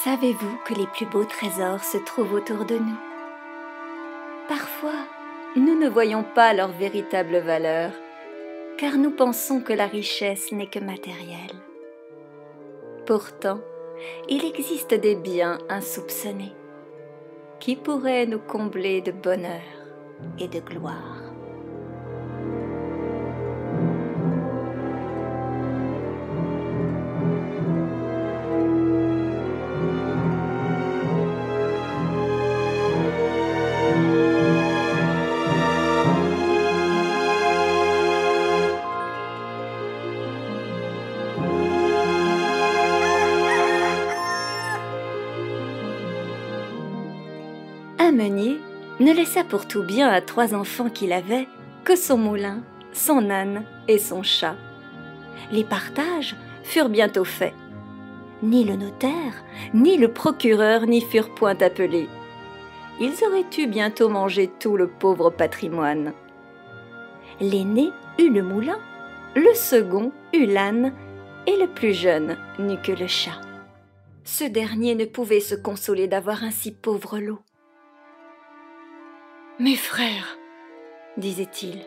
Savez-vous que les plus beaux trésors se trouvent autour de nous? Parfois, nous ne voyons pas leur véritable valeur, car nous pensons que la richesse n'est que matérielle. Pourtant, il existe des biens insoupçonnés qui pourraient nous combler de bonheur et de gloire. Un meunier ne laissa pour tout bien à 3 enfants qu'il avait que son moulin, son âne et son chat. Les partages furent bientôt faits. Ni le notaire, ni le procureur n'y furent point appelés. Ils auraient eu bientôt mangé tout le pauvre patrimoine. L'aîné eut le moulin, le second eut l'âne, et le plus jeune n'eut que le chat. Ce dernier ne pouvait se consoler d'avoir un si pauvre lot. « Mes frères, disait-il,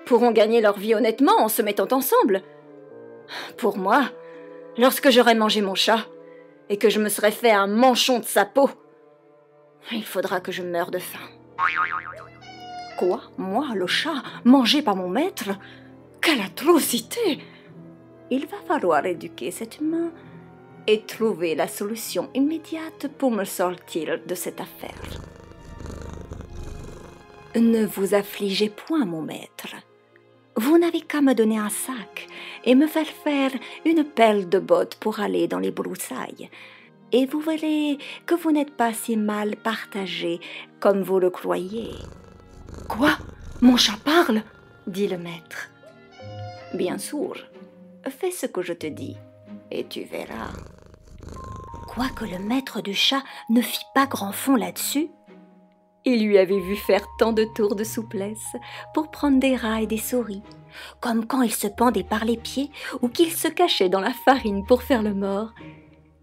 pourront gagner leur vie honnêtement en se mettant ensemble. Pour moi, lorsque j'aurai mangé mon chat et que je me serai fait un manchon de sa peau, il faudra que je meure de faim. » « Quoi, moi, le chat, mangé par mon maître? Quelle atrocité! Il va falloir éduquer cette main et trouver la solution immédiate pour me sortir de cette affaire. » « Ne vous affligez point, mon maître. Vous n'avez qu'à me donner un sac et me faire une pelle de bottes pour aller dans les broussailles, et vous verrez que vous n'êtes pas si mal partagé comme vous le croyez. »« Quoi? Mon chat parle ?» dit le maître. « Bien sûr, fais ce que je te dis, et tu verras. » Quoique le maître du chat ne fît pas grand fond là-dessus, il lui avait vu faire tant de tours de souplesse pour prendre des rats et des souris, comme quand il se pendait par les pieds ou qu'il se cachait dans la farine pour faire le mort,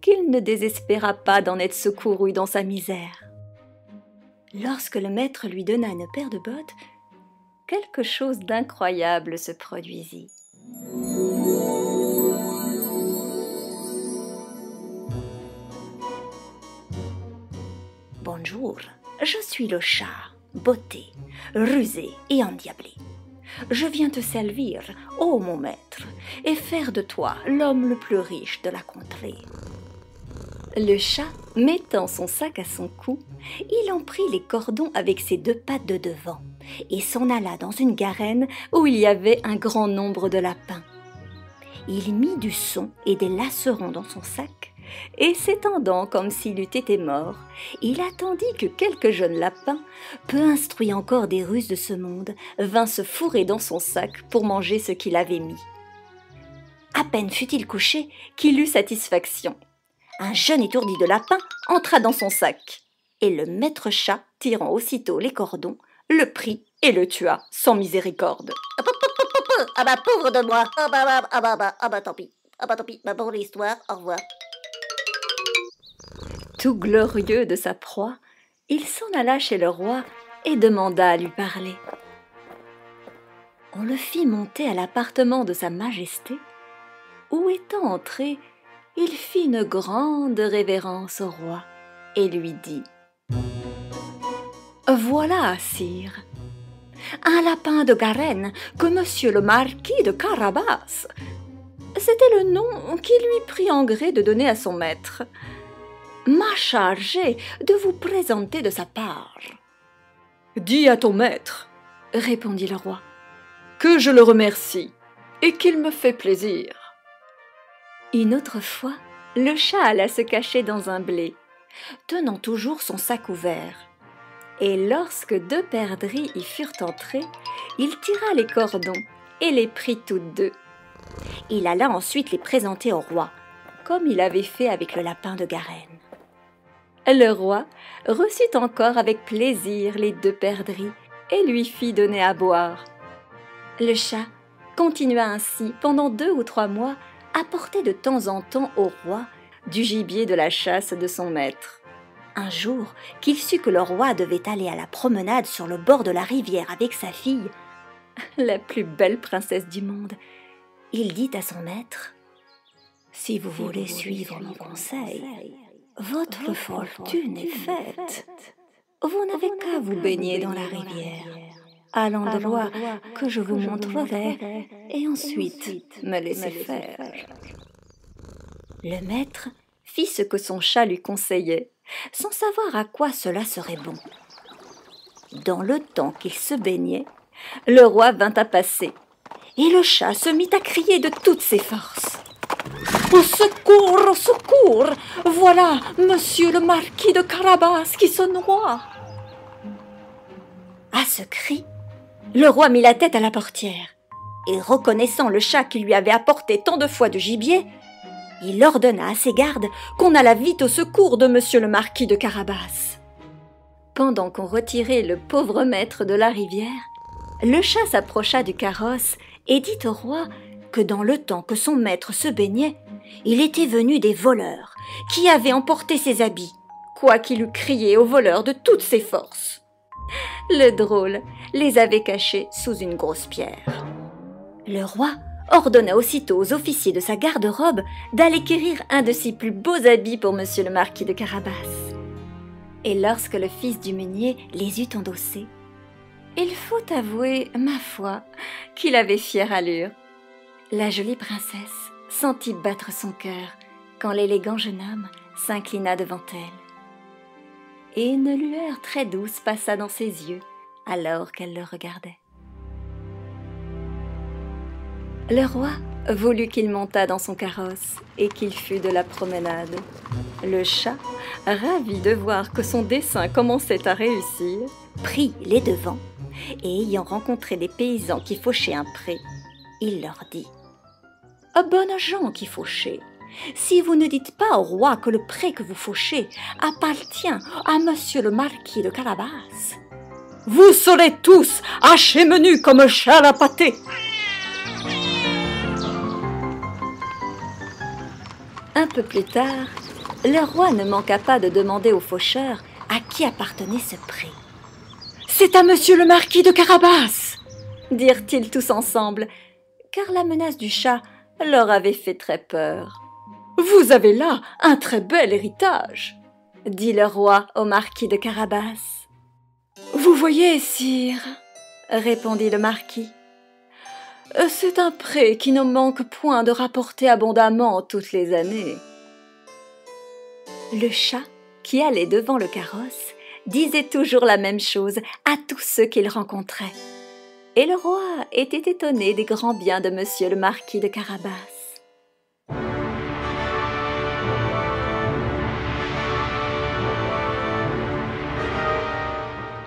qu'il ne désespéra pas d'en être secouru dans sa misère. Lorsque le maître lui donna une paire de bottes, quelque chose d'incroyable se produisit. « Bonjour. Je suis le chat, botté, rusé et endiablé. Je viens te servir, ô mon maître, et faire de toi l'homme le plus riche de la contrée. » Le chat, mettant son sac à son cou, il en prit les cordons avec ses 2 pattes de devant et s'en alla dans une garenne où il y avait un grand nombre de lapins. Il mit du son et des lacerons dans son sac, et s'étendant comme s'il eût été mort, il attendit que quelques jeunes lapins, peu instruits encore des ruses de ce monde, vinssent se fourrer dans son sac pour manger ce qu'il avait mis. À peine fut-il couché qu'il eut satisfaction. Un jeune étourdi de lapin entra dans son sac, et le maître chat, tirant aussitôt les cordons, le prit et le tua sans miséricorde. « Ah bah pauvre de moi! Ah bah tant pis! Ah bah tant pis, ma bonne histoire, au revoir. » Tout glorieux de sa proie, il s'en alla chez le roi et demanda à lui parler. On le fit monter à l'appartement de sa majesté, où étant entré, il fit une grande révérence au roi et lui dit: « Voilà, sire, un lapin de Garenne que monsieur le marquis de Carabas. C'était le nom qu'il lui prit en gré de donner à son maître. M'a chargé de vous présenter de sa part. »« Dis à ton maître, répondit le roi, que je le remercie et qu'il me fait plaisir. » Une autre fois, le chat alla se cacher dans un blé, tenant toujours son sac ouvert. Et lorsque 2 perdrix y furent entrées, il tira les cordons et les prit toutes 2. Il alla ensuite les présenter au roi, comme il avait fait avec le lapin de Garenne. Le roi reçut encore avec plaisir les 2 perdrix et lui fit donner à boire. Le chat continua ainsi pendant 2 ou 3 mois à porter de temps en temps au roi du gibier de la chasse de son maître. Un jour, qu'il sut que le roi devait aller à la promenade sur le bord de la rivière avec sa fille, la plus belle princesse du monde, il dit à son maître: « Si vous voulez suivre mon conseil, votre fortune est faite. Vous n'avez qu'à vous baigner dans la rivière, à l'endroit que je vous montrerai, et ensuite me laisser faire. » Le maître fit ce que son chat lui conseillait, sans savoir à quoi cela serait bon. Dans le temps qu'il se baignait, le roi vint à passer, et le chat se mit à crier de toutes ses forces: « Au secours, au secours! Voilà monsieur le marquis de Carabas qui se noie !» À ce cri, le roi mit la tête à la portière, et reconnaissant le chat qui lui avait apporté tant de fois du gibier, il ordonna à ses gardes qu'on allât vite au secours de monsieur le marquis de Carabas. Pendant qu'on retirait le pauvre maître de la rivière, le chat s'approcha du carrosse et dit au roi que dans le temps que son maître se baignait, il était venu des voleurs qui avaient emporté ses habits, quoiqu'il eût crié aux voleurs de toutes ses forces. Le drôle les avait cachés sous une grosse pierre. Le roi ordonna aussitôt aux officiers de sa garde-robe d'aller quérir un de ses plus beaux habits pour monsieur le marquis de Carabas. Et lorsque le fils du meunier les eut endossés, il faut avouer, ma foi, qu'il avait fière allure. La jolie princesse sentit battre son cœur quand l'élégant jeune homme s'inclina devant elle. Et une lueur très douce passa dans ses yeux alors qu'elle le regardait. Le roi voulut qu'il montât dans son carrosse et qu'il fût de la promenade. Le chat, ravi de voir que son dessein commençait à réussir, prit les devants et ayant rencontré des paysans qui fauchaient un pré, il leur dit: « Bonnes gens qui fauchez, si vous ne dites pas au roi que le pré que vous fauchez appartient à monsieur le marquis de Carabas, vous serez tous hachés menus comme chair à pâté. » Un peu plus tard, le roi ne manqua pas de demander aux faucheurs à qui appartenait ce pré. « C'est à monsieur le marquis de Carabas !» dirent-ils tous ensemble, car la menace du chat leur avait fait très peur. « Vous avez là un très bel héritage !» dit le roi au marquis de Carabas. « Vous voyez, sire, » répondit le marquis, « c'est un pré qui ne manque point de rapporter abondamment toutes les années. » Le chat, qui allait devant le carrosse, disait toujours la même chose à tous ceux qu'il rencontrait. Et le roi était étonné des grands biens de monsieur le marquis de Carabas.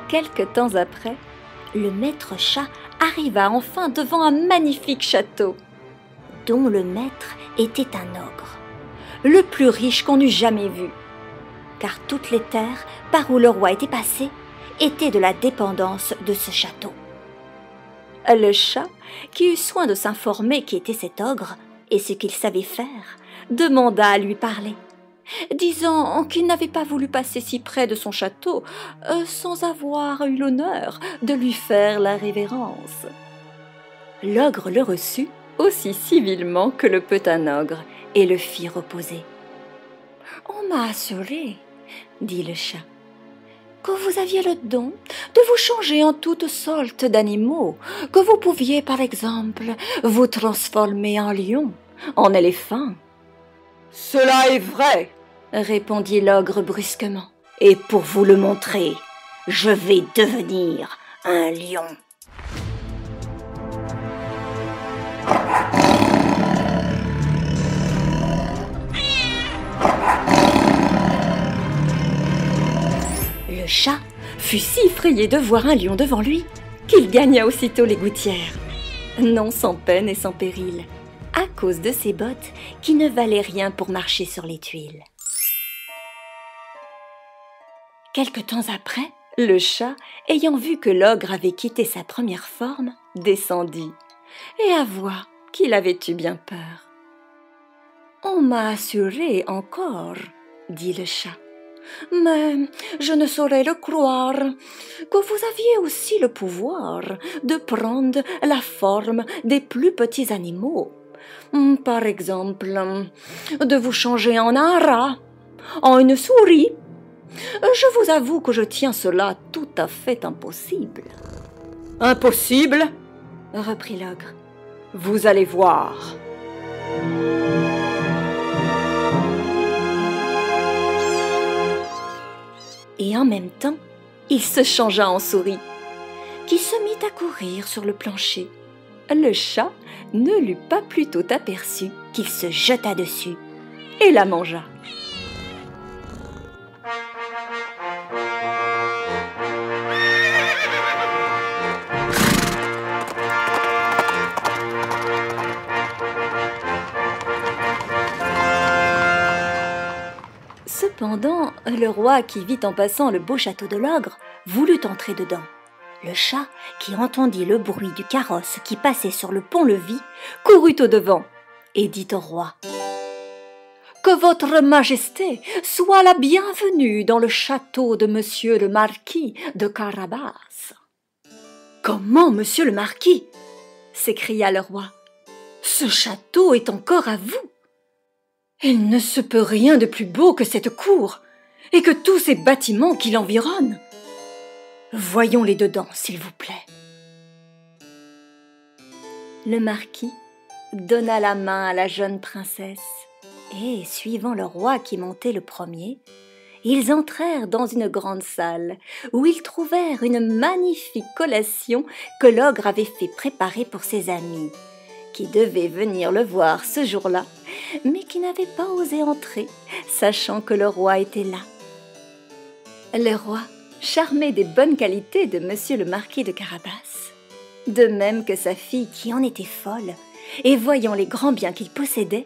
Quelque temps après, le maître chat arriva enfin devant un magnifique château, dont le maître était un ogre, le plus riche qu'on eût jamais vu, car toutes les terres par où le roi était passé étaient de la dépendance de ce château. Le chat, qui eut soin de s'informer qui était cet ogre et ce qu'il savait faire, demanda à lui parler, disant qu'il n'avait pas voulu passer si près de son château sans avoir eu l'honneur de lui faire la révérence. L'ogre le reçut aussi civilement que le peut un ogre et le fit reposer. « On m'a assuré, dit le chat, que vous aviez le don de vous changer en toutes sortes d'animaux, que vous pouviez par exemple vous transformer en lion, en éléphant. »« Cela est vrai, répondit l'ogre brusquement, et pour vous le montrer, je vais devenir un lion. » Le chat fut si effrayé de voir un lion devant lui qu'il gagna aussitôt les gouttières, non sans peine et sans péril, à cause de ses bottes qui ne valaient rien pour marcher sur les tuiles. Quelque temps après, le chat, ayant vu que l'ogre avait quitté sa première forme, descendit et avoua qu'il avait eu bien peur. « On m'a assuré encore, dit le chat, mais je ne saurais le croire, que vous aviez aussi le pouvoir de prendre la forme des plus petits animaux. Par exemple, de vous changer en un rat, en une souris. Je vous avoue que je tiens cela tout à fait impossible. Impossible? Reprit l'ogre. Vous allez voir. Et en même temps, il se changea en souris, qui se mit à courir sur le plancher. Le chat ne l'eut pas plus tôt aperçu qu'il se jeta dessus et la mangea. Cependant, le roi qui vit en passant le beau château de l'ogre voulut entrer dedans. Le chat, qui entendit le bruit du carrosse qui passait sur le pont-levis, courut au-devant et dit au roi : « Que votre majesté soit la bienvenue dans le château de monsieur le marquis de Carabas. »« Comment, monsieur le marquis ?» s'écria le roi. « Ce château est encore à vous. Il ne se peut rien de plus beau que cette cour et que tous ces bâtiments qui l'environnent. Voyons-les dedans, s'il vous plaît. » Le marquis donna la main à la jeune princesse et, suivant le roi qui montait le premier, ils entrèrent dans une grande salle où ils trouvèrent une magnifique collation que l'ogre avait fait préparer pour ses amis, qui devaient venir le voir ce jour-là, mais qui n'avaient pas osé entrer, sachant que le roi était là. Le roi, charmé des bonnes qualités de monsieur le marquis de Carabas, de même que sa fille qui en était folle, et voyant les grands biens qu'il possédait,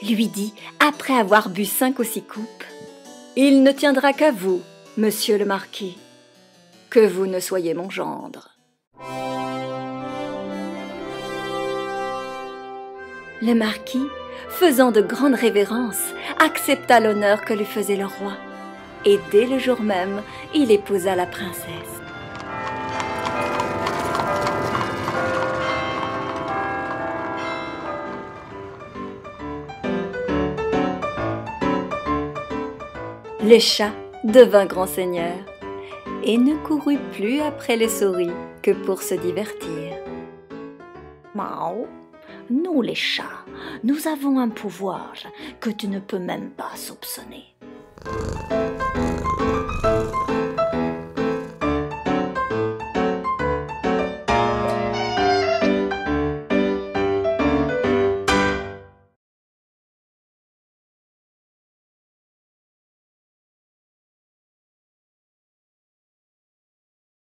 lui dit, après avoir bu 5 ou 6 coupes, « Il ne tiendra qu'à vous, monsieur le marquis, que vous ne soyez mon gendre. » Le marquis, faisant de grandes révérences, accepta l'honneur que lui faisait le roi, et dès le jour même, il épousa la princesse. Le chat devint grand seigneur et ne courut plus après les souris que pour se divertir. Mao, nous les chats, nous avons un pouvoir que tu ne peux même pas soupçonner.